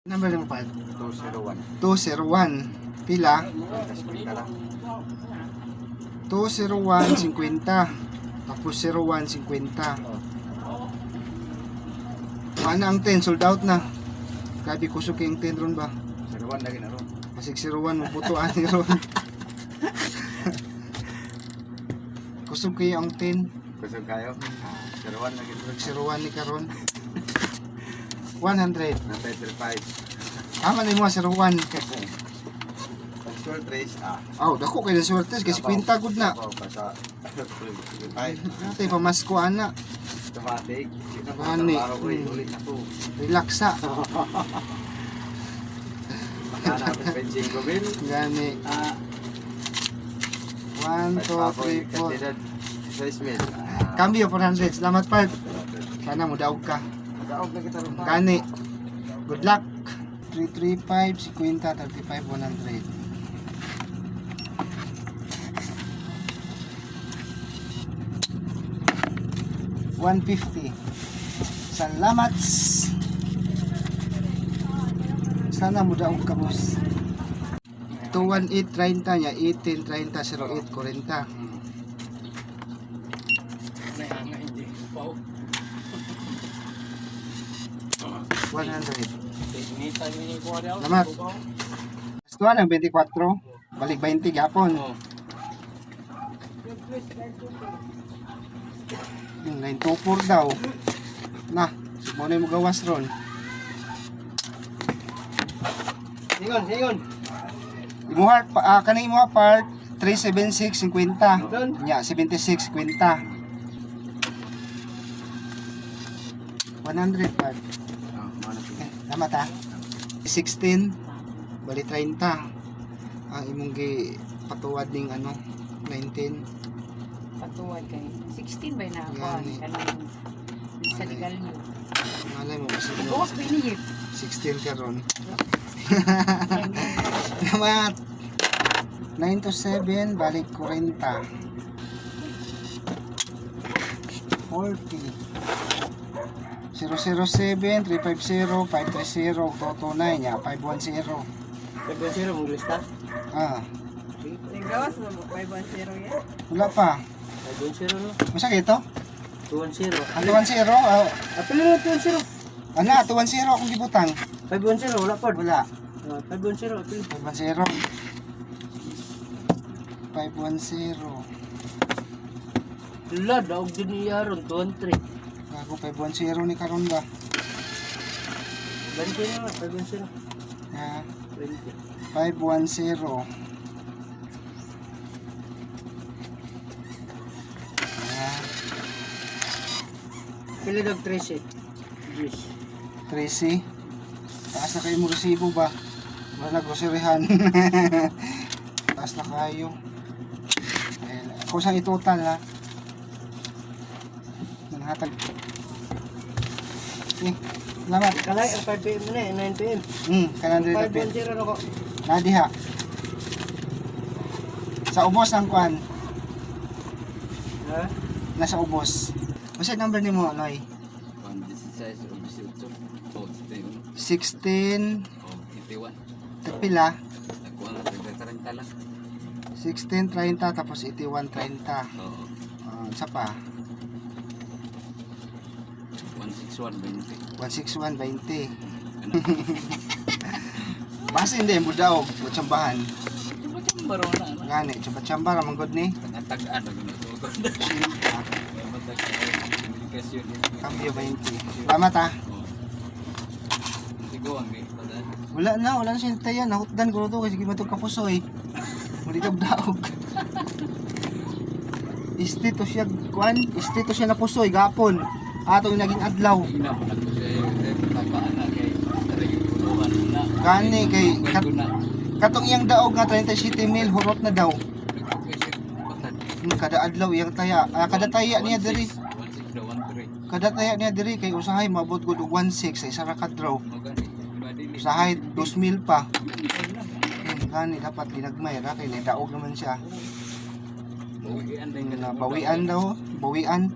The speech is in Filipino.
Number mo pa? 201. 201. Pila? 201, 50. Tapos 01, 50. Mana ang 10, sold out na. Grabe kusog yung 10 ron ba? 01 lagi na ron. Masig 01, mabutuan ni ron. Kusog kayo ang 10. Kusog kayo? 01 lagi na ron. 01 ni karon. 100. Nantay 35. Tama na yung mga 01. Short race, Oh, dako kayo ng swerte kasi pinta good na. Basta 35. Natay pamasko ana. Automatic. Kita ko Gani. trabaho ko, ulit na po. Relaxa. Baka namin benching ko, Bill. Gani. 1, 2, 3, 4. Sa Smith. Cambio 400. Salamat part. Sana mo daog ka. Daog na kita rin. Gani. Good luck. 335, 50, 35, 100. $150. Salamat. Sana mo daog ka, boss. 218.30 niya, 18.30, 08.40. May hanga hindi. Pau. 100. Tinita ni ko daw. Salamat. Gusto ng 24. Balik 20 gapon. Oh. 924 daw. Na, mo na mo gawas ron. Hingon, hingon. Imuha kanay mo part 376.50. Nya 76.50. 100 part. Okay, tama ta. 16 bali 30. Ang imong gi patuwad ning ano 19. Patuwad kay 16 ba na ako Gani. kanang sa legal niyo. Malay mo kasi Bukas pa ini 16 ka ron. Salamat. 9 to 7 balik 40. 40. 007 350 530 229 ya 510. Pag-zero mong lista? Ah, Nagawas na mo 510 yan. wala pa. 510 no? Masa ito? 210. Ang 210. Oh, Apil na 210. ana 210 akong gibutang. 510 wala pa. Wala. 510 apil. 510. 510. Wala, daog din niya ron. 213. Ako 510 ni karon ba? 20 na, 510. Ah, 20. 510. Ah, Pili daog 13. Yes. 13. Taas na kayo mo resibo ba? Wala groceryhan. Taas na kayo. Kung saan itotal ha? Manhatag. Eh, salamat. Kalay, ang 5 PM na eh, 9 PM. Kanan rin natin. 510 na ko. Nadiha. Sa ubos ang kuan. Ha? Nasa ubos. Kasi number ni mo, Noy? 16 o 18. Oh, 16. oh, 81. Tagpila. Ako ang 30 lang. 16, 30, tapos 81, 30. Oo. Isa pa. 161 20. 161, 20. Basta hindi, mudaog. Butsambahan. Baro na. Gani, tsamba ramang good ni. Tag-an na ginagawa. Komunikasyon din. Cambio 20. Salamat ha. Sigo ang may padan. Wala na siya tayo. Nahutdan ko ito kasi gimatog kapusoy. Muli ka daog. Istito siya, kuan? Istito siya na pusoy, gapon. Ato yung naging adlaw. Ina mo na ko siya tapaan na kay sarili kulungan na. Gani, kay Guna. katong iyang daog nga 37 mil, hurot na daw. Kasi patad. Kada adlaw iyang taya. Kada taya niya diri. 16 daw 13. Kada taya niya diri kay usahay mabot gud og 16 sa isa ra ka draw. Magani. Badili. Usahay 2,000 pa. Gani dapat dinagmay ra kay daog naman siya. Bawian din Bawian daw, bawian.